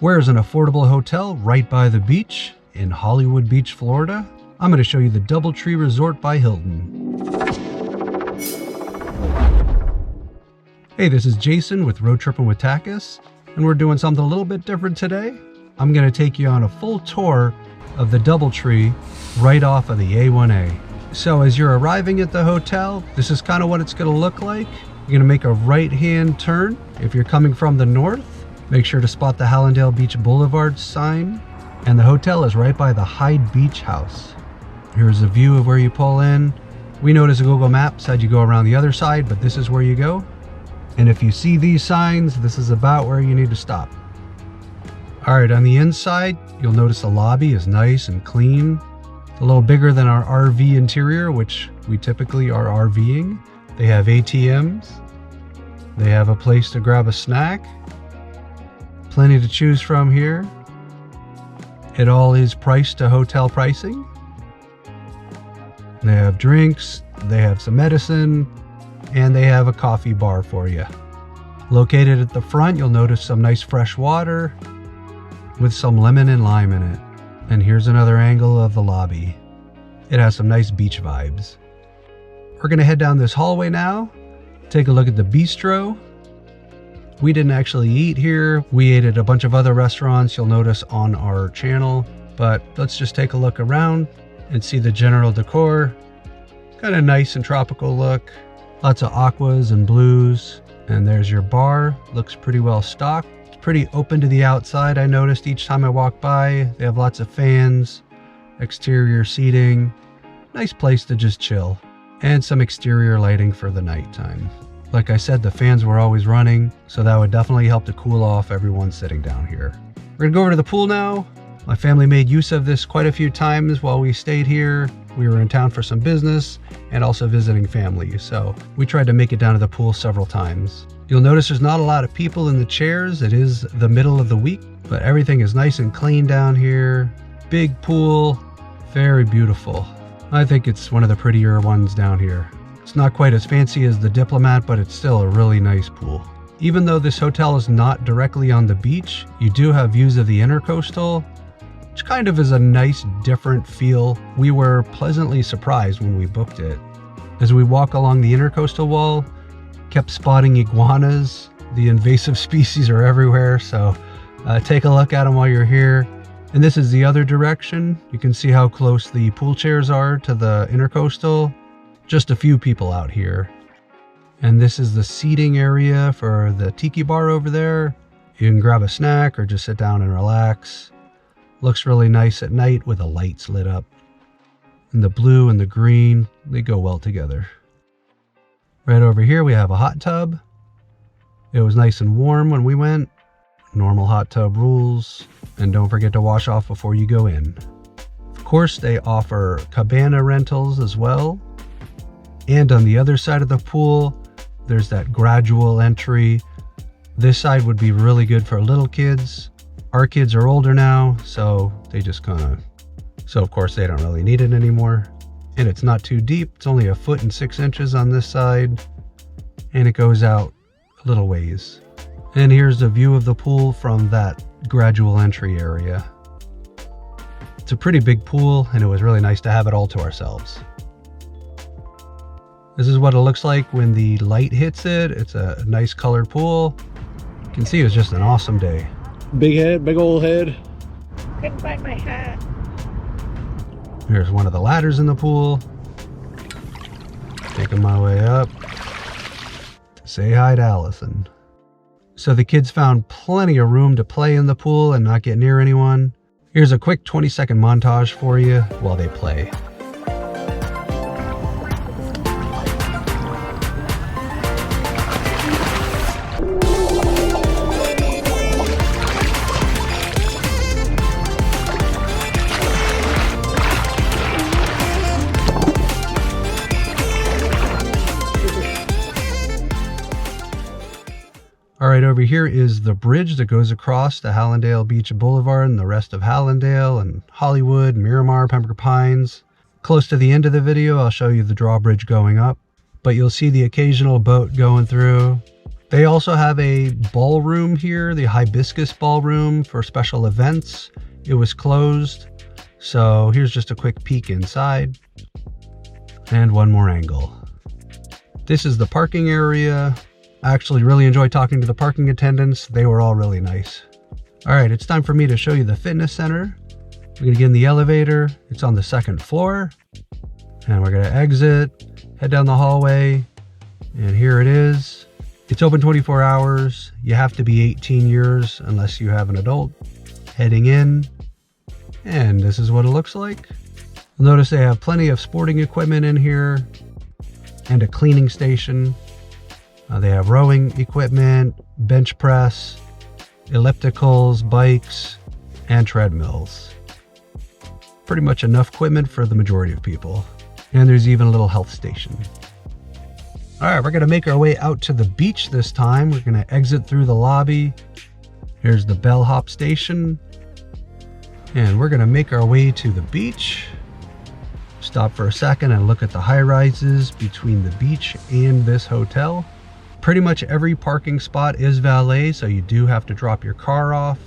Where's an affordable hotel right by the beach in Hollywood Beach, Florida? I'm going to show you the DoubleTree Resort by Hilton. Hey, this is Jason with Road Tripping with Takis, and we're doing something a little bit different today. I'm going to take you on a full tour of the DoubleTree right off of the A1A. So as you're arriving at the hotel, this is kind of what it's going to look like. You're going to make a right-hand turn. If you're coming from the north, make sure to spot the Hallandale Beach Boulevard sign. And the hotel is right by the Hyde Beach House. Here's a view of where you pull in. We noticed a Google Maps said you go around the other side, but this is where you go. And if you see these signs, this is about where you need to stop. All right, on the inside, you'll notice the lobby is nice and clean. It's a little bigger than our RV interior, which we typically are RVing. They have ATMs. They have a place to grab a snack. Plenty to choose from here. It all is priced to hotel pricing. They have drinks, they have some medicine, and they have a coffee bar for you. Located at the front, you'll notice some nice fresh water with some lemon and lime in it. And here's another angle of the lobby. It has some nice beach vibes. We're gonna head down this hallway now, take a look at the bistro. We didn't actually eat here. We ate at a bunch of other restaurants you'll notice on our channel, but let's just take a look around and see the general decor. Kind of nice and tropical look. Lots of aquas and blues. And there's your bar. Looks pretty well stocked. It's pretty open to the outside, I noticed each time I walk by. They have lots of fans, exterior seating. Nice place to just chill. And some exterior lighting for the nighttime. Like I said, the fans were always running, so that would definitely help to cool off everyone sitting down here. We're gonna go over to the pool now. My family made use of this quite a few times while we stayed here. We were in town for some business and also visiting family, so we tried to make it down to the pool several times. You'll notice there's not a lot of people in the chairs. It is the middle of the week, but everything is nice and clean down here. Big pool, very beautiful. I think it's one of the prettier ones down here. It's not quite as fancy as the Diplomat, but it's still a really nice pool. Even though this hotel is not directly on the beach, you do have views of the Intercoastal, which kind of is a nice different feel. We were pleasantly surprised when we booked it. As we walk along the Intercoastal wall, kept spotting iguanas. The invasive species are everywhere, so take a look at them while you're here. And this is the other direction. You can see how close the pool chairs are to the Intercoastal. Just a few people out here. And this is the seating area for the tiki bar over there. You can grab a snack or just sit down and relax. Looks really nice at night with the lights lit up. And the blue and the green, they go well together. Right over here we have a hot tub. It was nice and warm when we went. Normal hot tub rules. And don't forget to wash off before you go in. Of course, they offer cabana rentals as well. And on the other side of the pool, there's that gradual entry. This side would be really good for little kids. Our kids are older now, so they just so of course they don't really need it anymore. And it's not too deep. It's only 1.6 feet on this side. And it goes out a little ways. And here's the view of the pool from that gradual entry area. It's a pretty big pool, and it was really nice to have it all to ourselves. This is what it looks like when the light hits it. It's a nice colored pool. You can see it was just an awesome day. Big head, big old head. Couldn't find my hat. Here's one of the ladders in the pool. Taking my way up to say hi to Allison. So the kids found plenty of room to play in the pool and not get near anyone. Here's a quick 20-second montage for you while they play. All right, over here is the bridge that goes across the Hallandale Beach Boulevard and the rest of Hallandale and Hollywood, Miramar, Pembroke Pines. Close to the end of the video, I'll show you the drawbridge going up, but you'll see the occasional boat going through. They also have a ballroom here, the Hibiscus Ballroom, for special events. It was closed, so here's just a quick peek inside. And one more angle. This is the parking area. I actually really enjoyed talking to the parking attendants. They were all really nice. All right, it's time for me to show you the fitness center. We're gonna get in the elevator. It's on the 2nd floor. And we're gonna exit, head down the hallway, and here it is. It's open 24 hours. You have to be 18 years unless you have an adult. Heading in, and this is what it looks like. Notice they have plenty of sporting equipment in here and a cleaning station. They have rowing equipment, bench press, ellipticals, bikes, and treadmills. Pretty much enough equipment for the majority of people. And there's even a little health station. All right, we're gonna make our way out to the beach this time. We're gonna exit through the lobby. Here's the bellhop station. And we're gonna make our way to the beach. Stop for a second and look at the high rises between the beach and this hotel. Pretty much every parking spot is valet, so you do have to drop your car off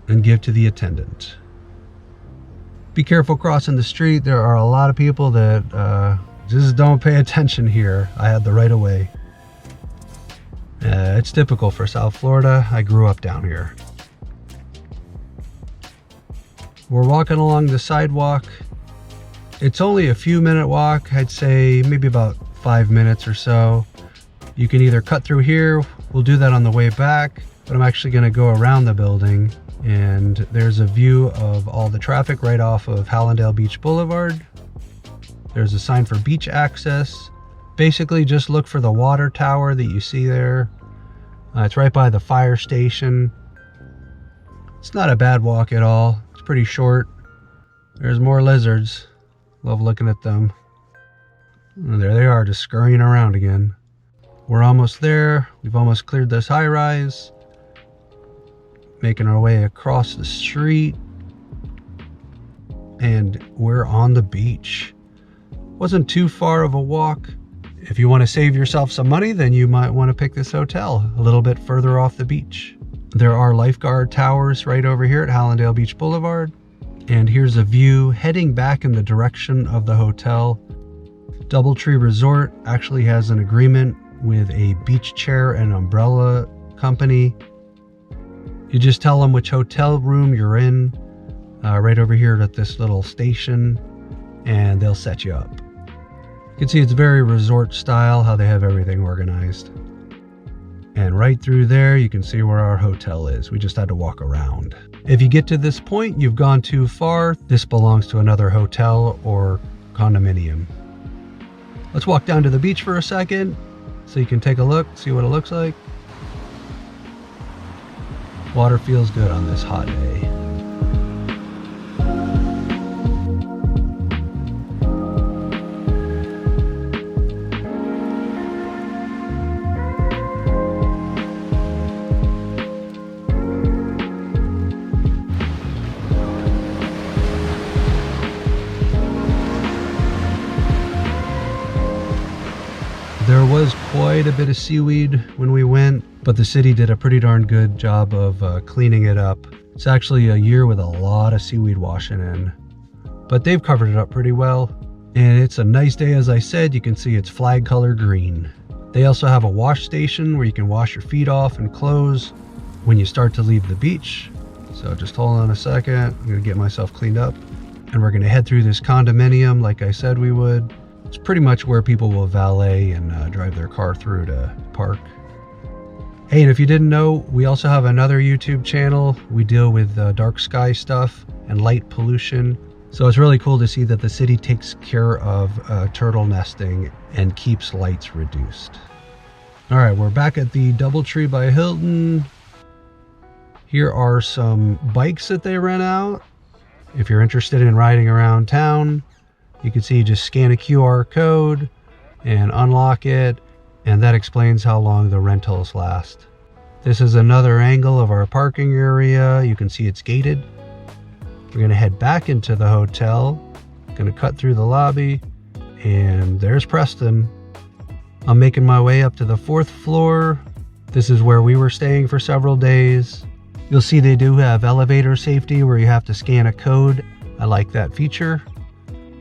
and give to the attendant. Be careful crossing the street. There are a lot of people that just don't pay attention here. I had the right of way. It's typical for South Florida. I grew up down here. We're walking along the sidewalk. It's only a few minute walk. I'd say maybe about 5 minutes or so. You can either cut through here. We'll do that on the way back, but I'm actually gonna go around the building, and there's a view of all the traffic right off of Hallandale Beach Boulevard. There's a sign for beach access. Basically just look for the water tower that you see there. It's right by the fire station. It's not a bad walk at all. It's pretty short. There's more lizards. Love looking at them. And there they are, just scurrying around again. We're almost there. We've almost cleared this high rise. Making our way across the street. And we're on the beach. Wasn't too far of a walk. If you want to save yourself some money, then you might want to pick this hotel a little bit further off the beach. There are lifeguard towers right over here at Hallandale Beach Boulevard. And here's a view heading back in the direction of the hotel. DoubleTree Resort actually has an agreement with a beach chair and umbrella company. You just tell them which hotel room you're in, right over here at this little station, and they'll set you up. You can see it's very resort style, how they have everything organized. And right through there, you can see where our hotel is. We just had to walk around. If you get to this point, you've gone too far. This belongs to another hotel or condominium. Let's walk down to the beach for a second so you can take a look, see what it looks like. Water feels good on this hot day. There was quite a bit of seaweed when we went, but the city did a pretty darn good job of cleaning it up. It's actually a year with a lot of seaweed washing in, but they've covered it up pretty well. And it's a nice day, as I said. You can see it's flag color green. They also have a wash station where you can wash your feet off and clothes when you start to leave the beach. So just hold on a second. I'm gonna get myself cleaned up, and we're gonna head through this condominium like I said we would. It's pretty much where people will valet and drive their car through to park. Hey, and if you didn't know, we also have another YouTube channel. We deal with dark sky stuff and light pollution. So it's really cool to see that the city takes care of turtle nesting and keeps lights reduced. All right, we're back at the DoubleTree by Hilton. Here are some bikes that they rent out. If you're interested in riding around town, you can see, just scan a QR code and unlock it, and that explains how long the rentals last. This is another angle of our parking area. You can see it's gated. We're gonna head back into the hotel, gonna cut through the lobby, and there's Preston. I'm making my way up to the 4th floor. This is where we were staying for several days. You'll see they do have elevator safety where you have to scan a code. I like that feature.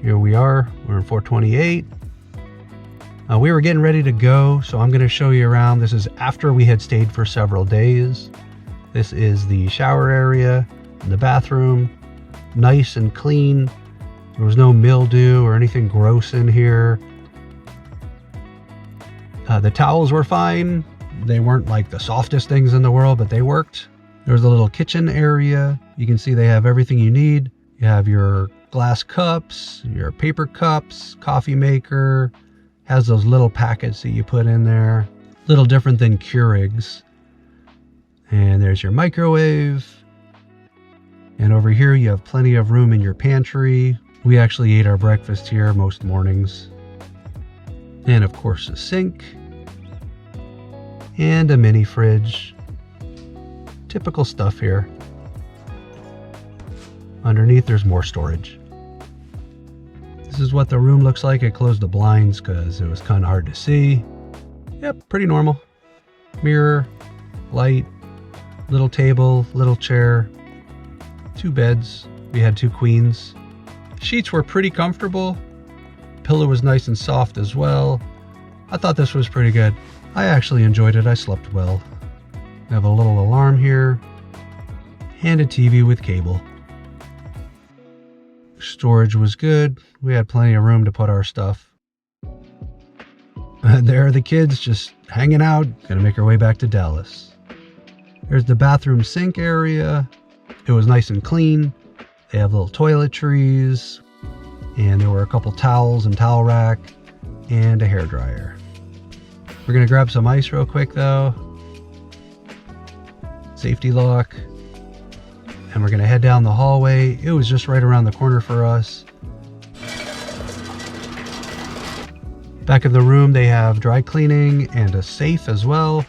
Here we are, we're in 428. We were getting ready to go, so I'm gonna show you around. This is after we had stayed for several days. This is the shower area and the bathroom. Nice and clean. There was no mildew or anything gross in here. The towels were fine. They weren't like the softest things in the world, but they worked. There's a little kitchen area. You can see they have everything you need. You have your glass cups, your paper cups, coffee maker. Has those little packets that you put in there. Little different than Keurig's. And there's your microwave. And over here you have plenty of room in your pantry. We actually ate our breakfast here most mornings. And of course a sink. And a mini fridge. Typical stuff here. Underneath there's more storage. This is what the room looks like. I closed the blinds because it was kind of hard to see. Yep, pretty normal. Mirror, light, little table, little chair, 2 beds. We had 2 queens. Sheets were pretty comfortable. Pillow was nice and soft as well. I thought this was pretty good. I actually enjoyed it. I slept well. We have a little alarm here and a TV with cable. Storage was good. We had plenty of room to put our stuff. There are the kids just hanging out. Gonna make our way back to Dallas. There's the bathroom sink area. It was nice and clean. They have little toiletries, and there were a couple towels and towel rack and a hairdryer. We're gonna grab some ice real quick though. Safety lock. And we're gonna head down the hallway. It was just right around the corner for us. Back of the room, they have dry cleaning and a safe as well.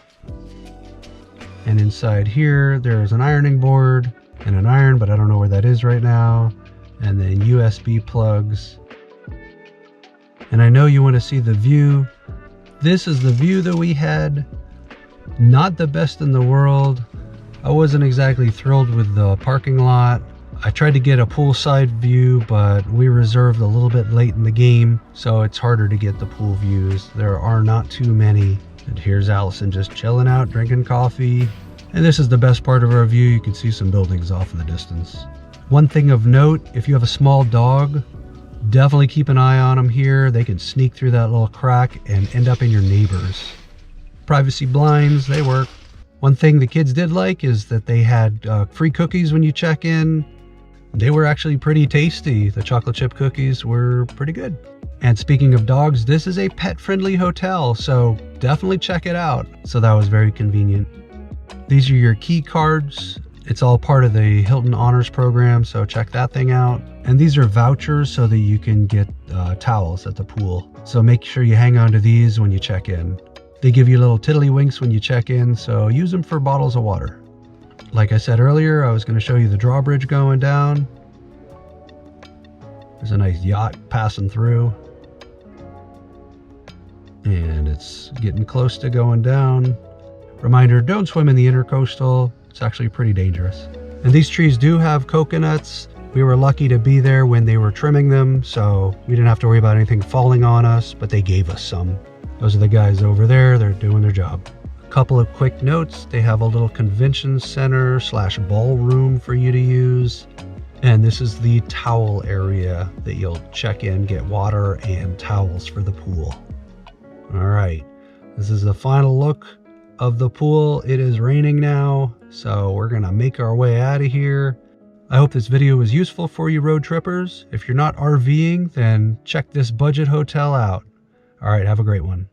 And inside here, there's an ironing board and an iron, but I don't know where that is right now. And then USB plugs. And I know you want to see the view. This is the view that we had. Not the best in the world. I wasn't exactly thrilled with the parking lot. I tried to get a poolside view, but we reserved a little bit late in the game, so it's harder to get the pool views. There are not too many. And here's Allison just chilling out, drinking coffee. And this is the best part of our view. You can see some buildings off in the distance. One thing of note, if you have a small dog, definitely keep an eye on them here. They can sneak through that little crack and end up in your neighbors. Privacy blinds, they work. One thing the kids did like is that they had free cookies when you check in. They were actually pretty tasty. The chocolate chip cookies were pretty good. And speaking of dogs, this is a pet-friendly hotel, so definitely check it out. So that was very convenient. These are your key cards. It's all part of the Hilton Honors program, so check that thing out. And these are vouchers so that you can get towels at the pool. So make sure you hang on to these when you check in. They give you little tiddlywinks when you check in, so use them for bottles of water. Like I said earlier, I was going to show you the drawbridge going down. There's a nice yacht passing through. And it's getting close to going down. Reminder, don't swim in the intercoastal. It's actually pretty dangerous. And these trees do have coconuts. We were lucky to be there when they were trimming them, so we didn't have to worry about anything falling on us, but they gave us some. Those are the guys over there. They're doing their job. A couple of quick notes. They have a little convention center / ballroom for you to use. And this is the towel area that you'll check in, get water and towels for the pool. All right, this is the final look of the pool. It is raining now, so we're gonna make our way out of here. I hope this video was useful for you road trippers. If you're not RVing, then check this budget hotel out. All right, have a great one.